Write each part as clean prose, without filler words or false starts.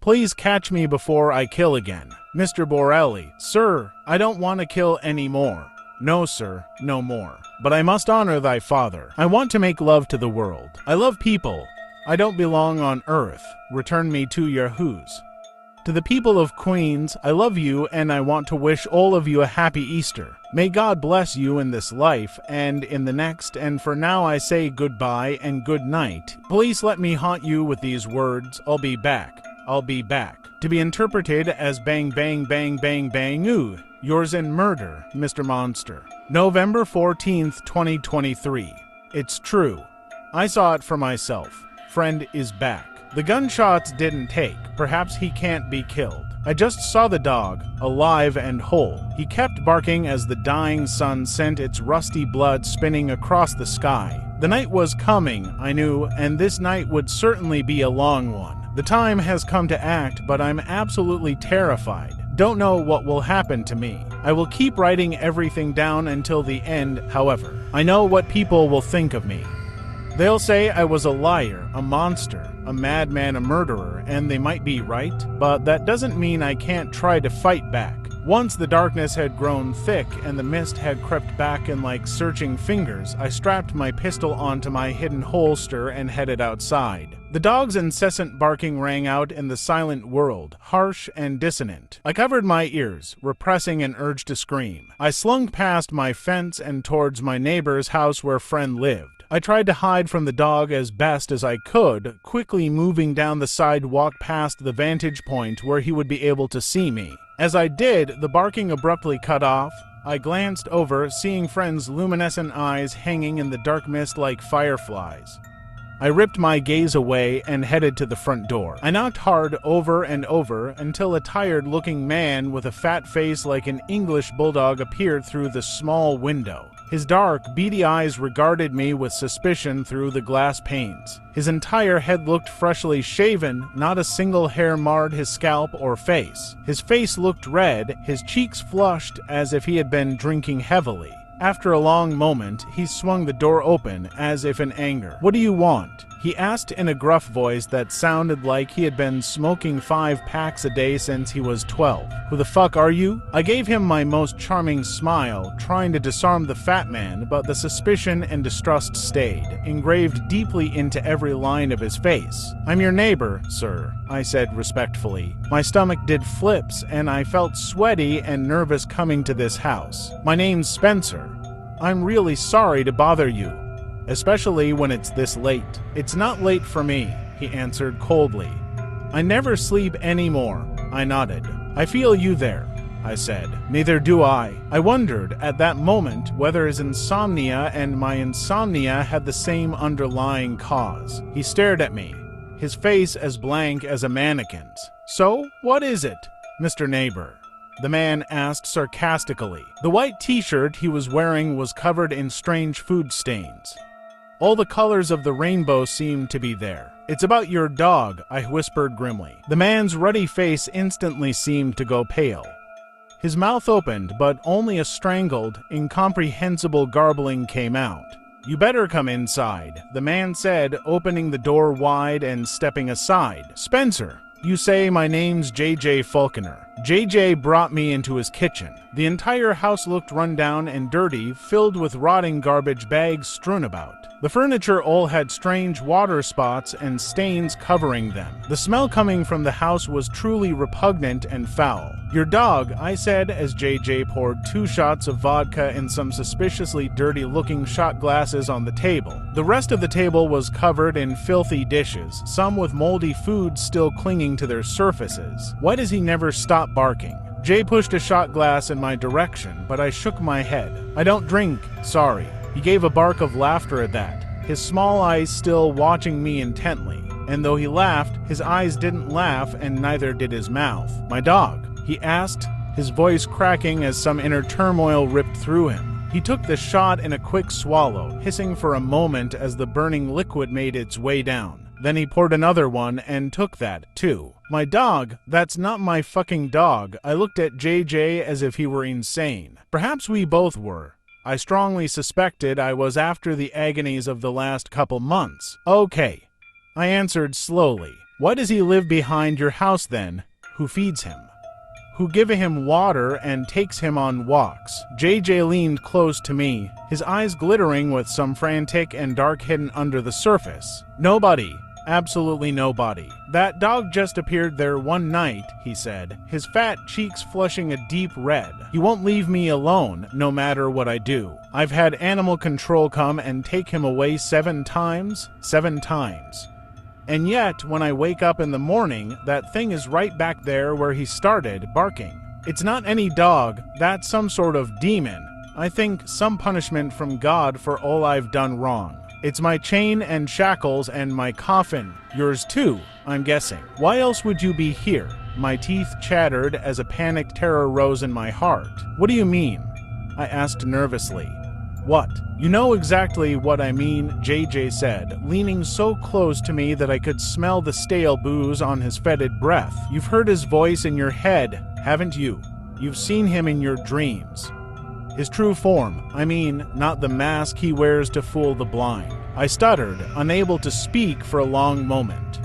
Please catch me before I kill again. Mr. Borelli, sir, I don't want to kill any more. No, sir, no more. But I must honor thy father. I want to make love to the world. I love people. I don't belong on earth. Return me to your whos. To the people of Queens, I love you and I want to wish all of you a happy Easter. May God bless you in this life and in the next, and for now I say goodbye and good night. Please let me haunt you with these words, I'll be back. I'll be back. To be interpreted as bang bang bang bang bang ooh. Yours in murder, Mr. Monster. November 14th, 2023. It's true. I saw it for myself. Friend is back. The gunshots didn't take. Perhaps he can't be killed. I just saw the dog, alive and whole. He kept barking as the dying sun sent its rusty blood spinning across the sky. The night was coming, I knew, and this night would certainly be a long one. The time has come to act, but I'm absolutely terrified. Don't know what will happen to me. I will keep writing everything down until the end, however. I know what people will think of me. They'll say I was a liar, a monster, a madman, a murderer, and they might be right, but that doesn't mean I can't try to fight back. Once the darkness had grown thick and the mist had crept back in like searching fingers, I strapped my pistol onto my hidden holster and headed outside. The dog's incessant barking rang out in the silent world, harsh and dissonant. I covered my ears, repressing an urge to scream. I slunk past my fence and towards my neighbor's house where friend lived. I tried to hide from the dog as best as I could, quickly moving down the sidewalk past the vantage point where he would be able to see me. As I did, the barking abruptly cut off. I glanced over, seeing friend's luminescent eyes hanging in the dark mist like fireflies. I ripped my gaze away and headed to the front door. I knocked hard over and over until a tired-looking man with a fat face like an English bulldog appeared through the small window. His dark, beady eyes regarded me with suspicion through the glass panes. His entire head looked freshly shaven, not a single hair marred his scalp or face. His face looked red, his cheeks flushed as if he had been drinking heavily. After a long moment, he swung the door open, as if in anger. "What do you want?" he asked in a gruff voice that sounded like he had been smoking 5 packs a day since he was 12. "Who the fuck are you?" I gave him my most charming smile, trying to disarm the fat man, but the suspicion and distrust stayed, engraved deeply into every line of his face. "I'm your neighbor, sir," I said respectfully. My stomach did flips, and I felt sweaty and nervous coming to this house. "My name's Spencer. I'm really sorry to bother you, especially when it's this late." "It's not late for me," he answered coldly. "I never sleep anymore." I nodded. "I feel you there," I said. "Neither do I." I wondered at that moment whether his insomnia and my insomnia had the same underlying cause. He stared at me, his face as blank as a mannequin's. "So, what is it, Mr. Neighbor?" the man asked sarcastically. The white t-shirt he was wearing was covered in strange food stains. All the colors of the rainbow seemed to be there. "It's about your dog," I whispered grimly. The man's ruddy face instantly seemed to go pale. His mouth opened, but only a strangled, incomprehensible garbling came out. "You better come inside," the man said, opening the door wide and stepping aside. "Spencer, you say my name's J.J. Falconer." J.J. brought me into his kitchen. The entire house looked run down and dirty, filled with rotting garbage bags strewn about. The furniture all had strange water spots and stains covering them. The smell coming from the house was truly repugnant and foul. "Your dog," I said as J.J. poured 2 shots of vodka in some suspiciously dirty-looking shot glasses on the table. The rest of the table was covered in filthy dishes, some with moldy food still clinging to their surfaces. "Why does he never stop barking?" Jay pushed a shot glass in my direction, but I shook my head. "I don't drink, sorry." He gave a bark of laughter at that, his small eyes still watching me intently. And though he laughed, his eyes didn't laugh and neither did his mouth. "My dog?" he asked, his voice cracking as some inner turmoil ripped through him. He took the shot in a quick swallow, hissing for a moment as the burning liquid made its way down. Then he poured another one and took that, too. "My dog? That's not my fucking dog." I looked at JJ as if he were insane. Perhaps we both were. I strongly suspected I was after the agonies of the last couple months. "Okay," I answered slowly. Why does he live behind your house then? Who feeds him? Who give him water and takes him on walks? JJ leaned close to me, his eyes glittering with some frantic and dark hidden under the surface. Nobody. Absolutely nobody. That dog just appeared there one night, he said, his fat cheeks flushing a deep red. He won't leave me alone, no matter what I do. I've had animal control come and take him away 7 times. 7 times. And yet, when I wake up in the morning, that thing is right back there where he started, barking. It's not any dog, that's some sort of demon. I think some punishment from God for all I've done wrong. It's my chain and shackles and my coffin. Yours too, I'm guessing. Why else would you be here? My teeth chattered as a panic terror rose in my heart. What do you mean? I asked nervously. What? You know exactly what I mean, JJ said, leaning so close to me that I could smell the stale booze on his fetid breath. You've heard his voice in your head, haven't you? You've seen him in your dreams. His true form, I mean, not the mask he wears to fool the blind. I stuttered, unable to speak for a long moment.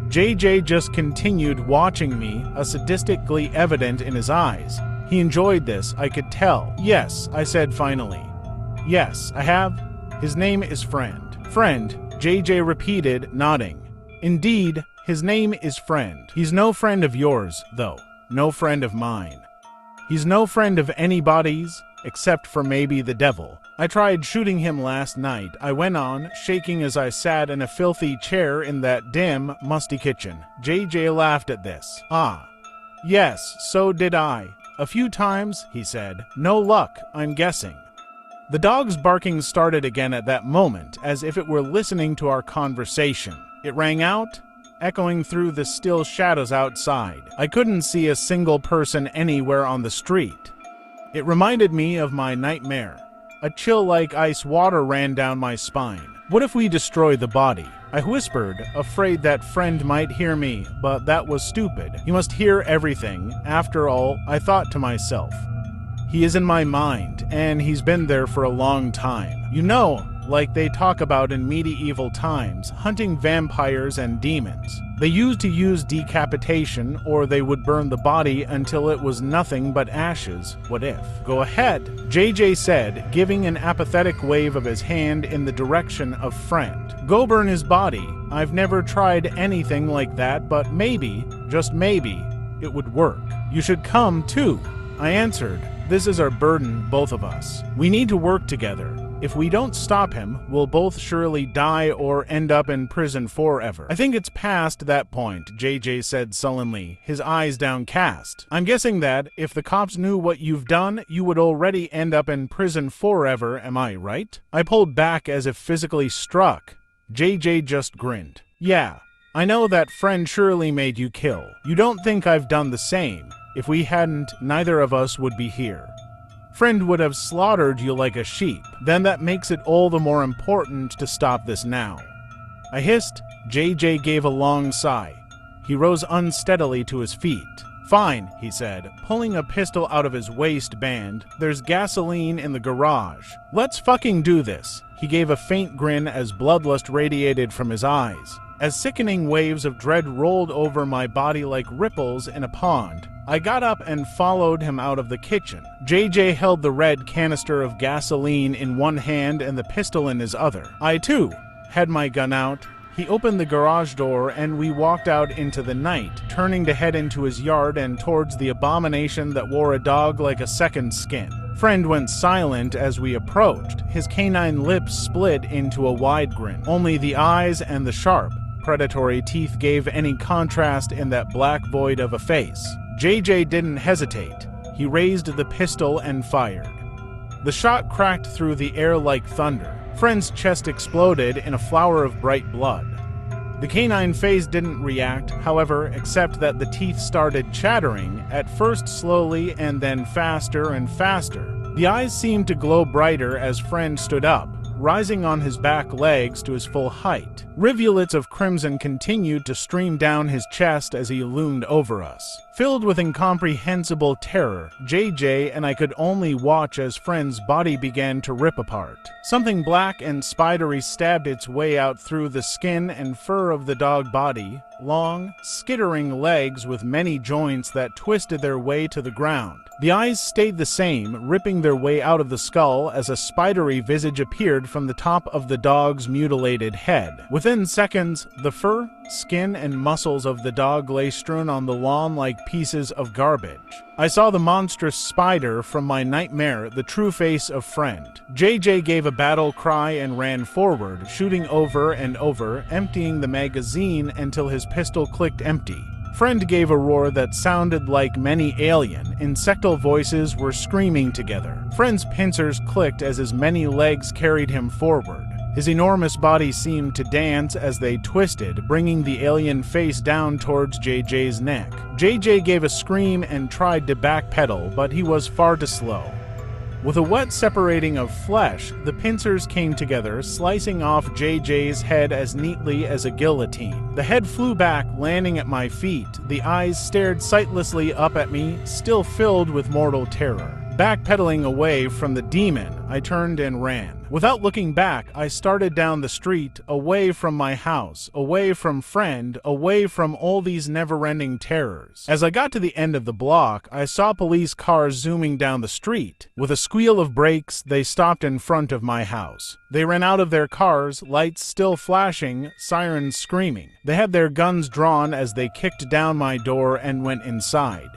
JJ just continued watching me, a sadistically evident in his eyes. He enjoyed this, I could tell. Yes, I said finally. Yes, I have. His name is Friend. Friend, JJ repeated, nodding. Indeed, his name is Friend. He's no friend of yours, though. No friend of mine. He's no friend of anybody's, except for maybe the devil. I tried shooting him last night, I went on, shaking as I sat in a filthy chair in that dim, musty kitchen. JJ laughed at this. Ah. Yes, so did I. A few times, he said. No luck, I'm guessing. The dog's barking started again at that moment, as if it were listening to our conversation. It rang out, echoing through the still shadows outside. I couldn't see a single person anywhere on the street. It reminded me of my nightmare. A chill like ice water ran down my spine. What if we destroy the body? I whispered, afraid that Friend might hear me, but that was stupid. He must hear everything. After all, I thought to myself. He is in my mind, and he's been there for a long time. You know, like they talk about in medieval times, hunting vampires and demons. They used to use decapitation, or they would burn the body until it was nothing but ashes. What if? Go ahead, JJ said, giving an apathetic wave of his hand in the direction of Friend. Go burn his body. I've never tried anything like that, but maybe, just maybe, it would work. You should come, too, I answered. This is our burden, both of us. We need to work together. If we don't stop him, we'll both surely die or end up in prison forever. I think it's past that point, JJ said sullenly, his eyes downcast. I'm guessing that, if the cops knew what you've done, you would already end up in prison forever, am I right? I pulled back as if physically struck. JJ just grinned. Yeah, I know that Friend surely made you kill. You don't think I've done the same. If we hadn't, neither of us would be here. Friend would have slaughtered you like a sheep. Then that makes it all the more important to stop this now. I hissed. JJ gave a long sigh. He rose unsteadily to his feet. Fine, he said, pulling a pistol out of his waistband. There's gasoline in the garage. Let's fucking do this. He gave a faint grin as bloodlust radiated from his eyes. As sickening waves of dread rolled over my body like ripples in a pond, I got up and followed him out of the kitchen. JJ held the red canister of gasoline in one hand and the pistol in his other. I, too, had my gun out. He opened the garage door and we walked out into the night, turning to head into his yard and towards the abomination that wore a dog like a second skin. Friend went silent as we approached. His canine lips split into a wide grin. Only the eyes and the sharp, predatory teeth gave any contrast in that black void of a face. JJ didn't hesitate. He raised the pistol and fired. The shot cracked through the air like thunder. Friend's chest exploded in a flower of bright blood. The canine face didn't react, however, except that the teeth started chattering, at first slowly and then faster and faster. The eyes seemed to glow brighter as Friend stood up, rising on his back legs to his full height. Rivulets of crimson continued to stream down his chest as he loomed over us. Filled with incomprehensible terror, JJ and I could only watch as Friend's body began to rip apart. Something black and spidery stabbed its way out through the skin and fur of the dog body, long, skittering legs with many joints that twisted their way to the ground. The eyes stayed the same, ripping their way out of the skull as a spidery visage appeared from the top of the dog's mutilated head. Within seconds, the fur, skin, and muscles of the dog lay strewn on the lawn like pieces of garbage. I saw the monstrous spider from my nightmare, the true face of Friend. JJ gave a battle cry and ran forward, shooting over and over, emptying the magazine until his pistol clicked empty. Friend gave a roar that sounded like many alien, insectal voices were screaming together. Friend's pincers clicked as his many legs carried him forward. His enormous body seemed to dance as they twisted, bringing the alien face down towards JJ's neck. JJ gave a scream and tried to backpedal, but he was far too slow. With a wet separating of flesh, the pincers came together, slicing off JJ's head as neatly as a guillotine. The head flew back, landing at my feet. The eyes stared sightlessly up at me, still filled with mortal terror. Backpedaling away from the demon, I turned and ran. Without looking back, I started down the street, away from my house, away from Friend, away from all these never-ending terrors. As I got to the end of the block, I saw police cars zooming down the street. With a squeal of brakes, they stopped in front of my house. They ran out of their cars, lights still flashing, sirens screaming. They had their guns drawn as they kicked down my door and went inside.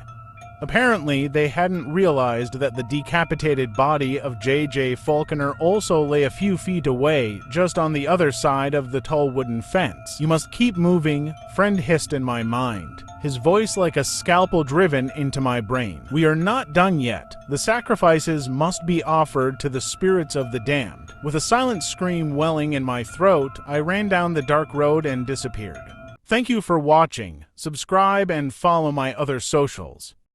Apparently, they hadn't realized that the decapitated body of J.J. Falconer also lay a few feet away, just on the other side of the tall wooden fence. "You must keep moving," Friend hissed in my mind, his voice like a scalpel driven into my brain. "We are not done yet. The sacrifices must be offered to the spirits of the damned." With a silent scream welling in my throat, I ran down the dark road and disappeared. Thank you for watching. Subscribe and follow my other socials.